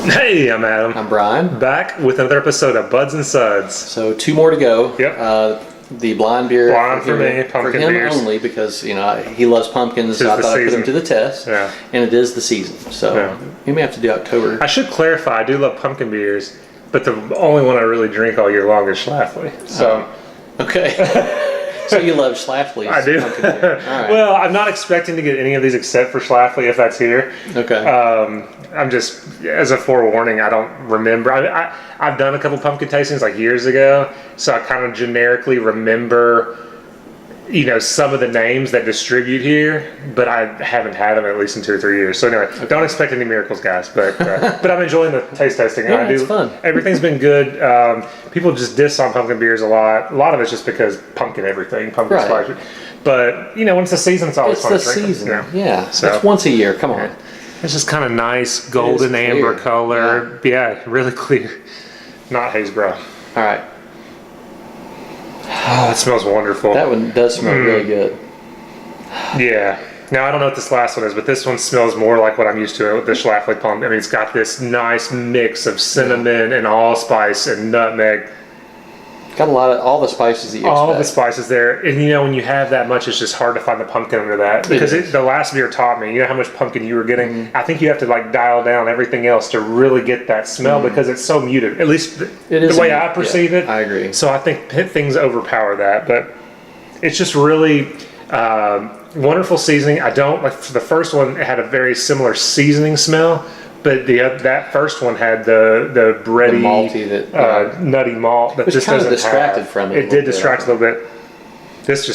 Hey, I'm Adam. I'm Bryan. Back with another episode of Buds and Suds. So 2 more to go. Yep. The blind beer. Blind for me, pumpkin for him beers. only because he loves pumpkins. So I thought I'd put him to the test. Yeah. And it is the season. So you may have to do October. I should clarify, I do love pumpkin beers, but the only one I really drink all year long is Schlafly. So. Okay. So you love Schlafly's I do. pumpkin beer. All right. Well, I'm not expecting to get any of these except for Schlafly if that's here. Okay. I'm just, as a forewarning, I don't remember. I've done a couple pumpkin tastings like years ago, so I kind of generically remember, some of the names that distribute here, but I haven't had them at least in 2 or 3 years. So anyway, don't expect any miracles, guys. But I'm enjoying the taste testing. Yeah, it's fun. Everything's been good. People just diss on pumpkin beers a lot. A lot of it's just because pumpkin spice. But when it's the season, it's always fun to drink. It's the season. Them. Yeah. So, it's once a year. Come on. It's just kind of nice golden amber color. Yeah, really clear. Not haze brown. All right. Oh, it smells wonderful. That one does smell really good. Yeah. Now, I don't know what this last one is, but this one smells more like what I'm used to with the Schlafly Plum. I mean, it's got this nice mix of cinnamon and allspice and nutmeg. Got all the spices that you expect. All the spices there. And when you have that much, it's just hard to find the pumpkin under that. Because the last beer taught me, how much pumpkin you were getting. I think you have to dial down everything else to really get that smell because it's so muted. At least the way I perceive it. I agree. So I think things overpower that. But it's just really wonderful seasoning. The first one, it had a very similar seasoning smell. But that first one had the bready, the malty nutty malt that which this kind doesn't of distracted have. from it. It did distract a little bit. This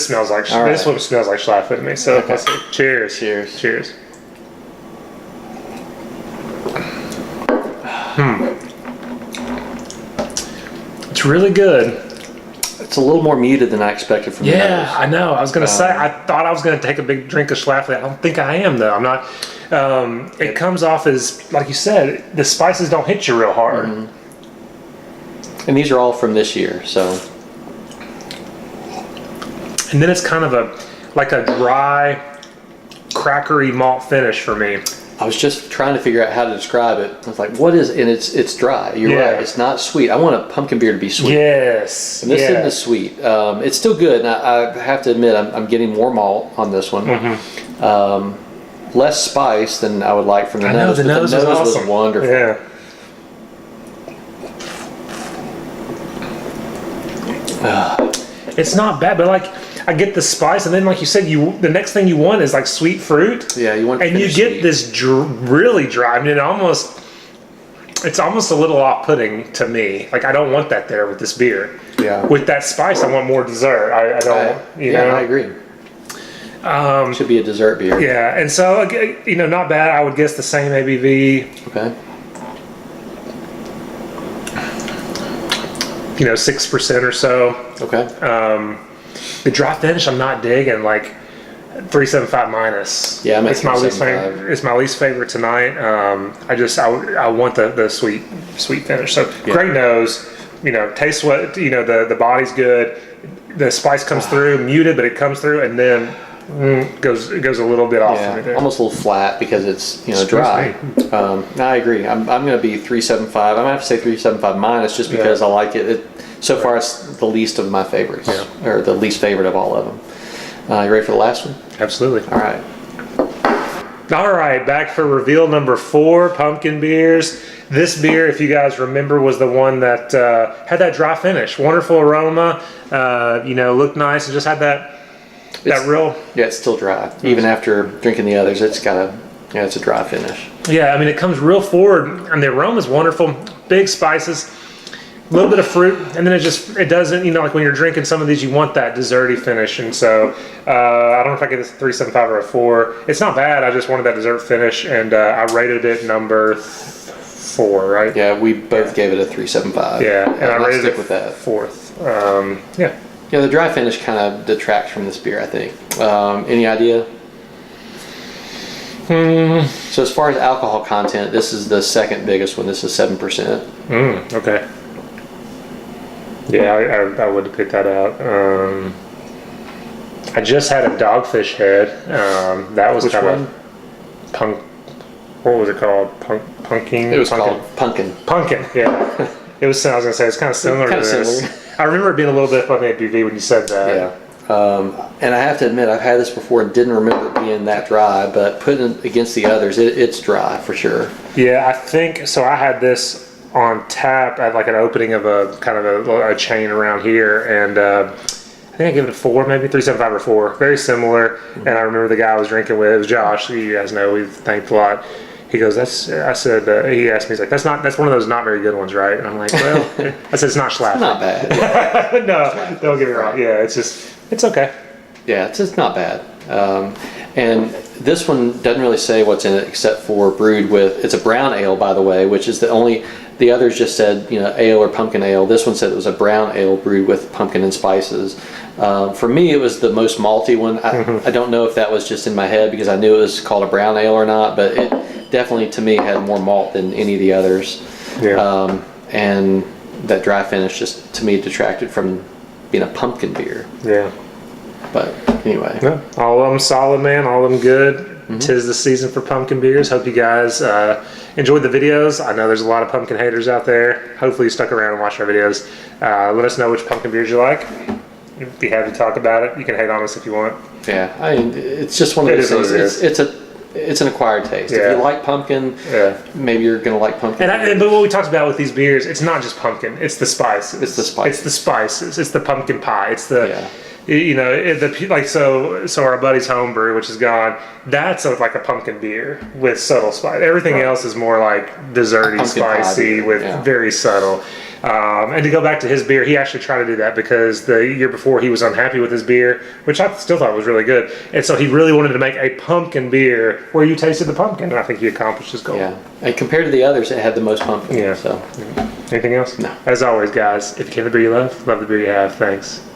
smells like this one smells like Schlafly to me. So let's see. Cheers. Cheers. Cheers. It's really good. It's a little more muted than I expected from the others. Yeah, I know. I was gonna say I thought I was gonna take a big drink of Schlafly. I don't think I am though. I'm not. It comes off as, like you said, the spices don't hit you real hard. Mm-hmm. And these are all from this year, so. And then it's kind of a dry, crackery malt finish for me. I was just trying to figure out how to describe it. I was like, what is it? And it's dry. You're right. It's not sweet. I want a pumpkin beer to be sweet. Yes. And this isn't sweet. It's still good. And I have to admit, I'm getting more malt on this one. Mm-hmm. Less spice than I would like from the nose. The nose was awesome. Was wonderful. Yeah. It's not bad, but I get the spice, and then like you said, the next thing you want is sweet fruit. Yeah, you want. And you get this really dry. I mean, it's almost a little off-putting to me. I don't want that there with this beer. Yeah. With that spice, I want more dessert. I don't. I agree. Should be a dessert beer. Yeah, and so not bad. I would guess the same ABV. Okay. 6% or so. Okay. The dry finish, I'm not digging. 375 minus. Yeah, I'm at it's my least favorite. It's my least favorite tonight. I want the sweet finish. So great nose. Taste what the body's good. The spice comes through, muted, but it comes through, and then goes a little bit off for me there. Almost a little flat because it's dry. I agree. I'm going to be 375. I'm going to have to say 375 minus just because I like it. So far, it's the least of my favorites, or the least favorite of all of them. You ready for the last one? Absolutely. All right. All right, back for reveal number 4, pumpkin beers. This beer, if you guys remember, was the one that had that dry finish. Wonderful aroma, looked nice, and just had that real... Yeah, it's still dry. Even after drinking the others, it's got it's a dry finish. Yeah, I mean, it comes real forward, and the aroma is wonderful. Big spices, a little bit of fruit, and then it doesn't, when you're drinking some of these, you want that desserty finish. And so, I don't know if I get this 375 or a 4. It's not bad. I just wanted that dessert finish, and I rated it number 4, right? Yeah, we both gave it a 375. Yeah, and I rated it with that 4th. Yeah, the dry finish kind of detracts from this beer, I think. Any idea? So as far as alcohol content, this is the second biggest one. This is 7%. Okay. Yeah, I would have picked that out. I just had a Dogfish head. That was kind of punk. What was it called? Punkin. It was Punkin. called Punkin. Punkin, yeah. It was. I was gonna say it's kind of similar to this. Similar. I remember it being a little bit above ABV when you said that. Yeah. And I have to admit, I've had this before and didn't remember it being that dry, but putting it against the others, it's dry for sure. Yeah, I think so. I had this on tap at like an opening of a kind of a chain around here, and I think I gave it a 4, maybe 3.75 or 4. Very similar. And I remember the guy I was drinking with, it was Josh. You guys know, we've thanked a lot. He goes, I said, he asked me, he's like, that's one of those not very good ones, right? And I'm like, well, I said, it's not Schlafly. It's not bad. No, don't get me wrong. Yeah, it's okay. Yeah, it's just not bad. And this one doesn't really say what's in it except for brewed with, it's a brown ale, by the way, which is the others just said, ale or pumpkin ale. This one said it was a brown ale brewed with pumpkin and spices. For me, it was the most malty one. I don't know if that was just in my head because I knew it was called a brown ale or not, but it definitely, to me, had more malt than any of the others. Yeah. And that dry finish just, to me, detracted from being a pumpkin beer. Yeah. But anyway. Yeah, all of them solid, man. All of them good. Tis the season for pumpkin beers. Hope you guys enjoyed the videos. I know there's a lot of pumpkin haters out there. Hopefully you stuck around and watched our videos. Let us know which pumpkin beers you like. Be happy to talk about it. You can hate on us if you want. Yeah, I mean, it's just one of those things. It's an acquired taste. Yeah. If you like pumpkin, maybe you're gonna like pumpkin. But what we talked about with these beers, it's not just pumpkin. It's the spices. It's the spices. It's the spices. It's the pumpkin pie. It's the so our buddy's homebrew, which is gone. That's like a pumpkin beer with subtle spice. Everything else is more like desserty, pumpkin spicy with very subtle. And to go back to his beer, he actually tried to do that because the year before he was unhappy with his beer, which I still thought was really good. And so he really wanted to make a pumpkin beer where you tasted the pumpkin, and I think he accomplished his goal. Yeah, and compared to the others, it had the most pumpkin. Yeah. So, anything else? No. As always, guys, if you can the beer you love the beer you have. Thanks.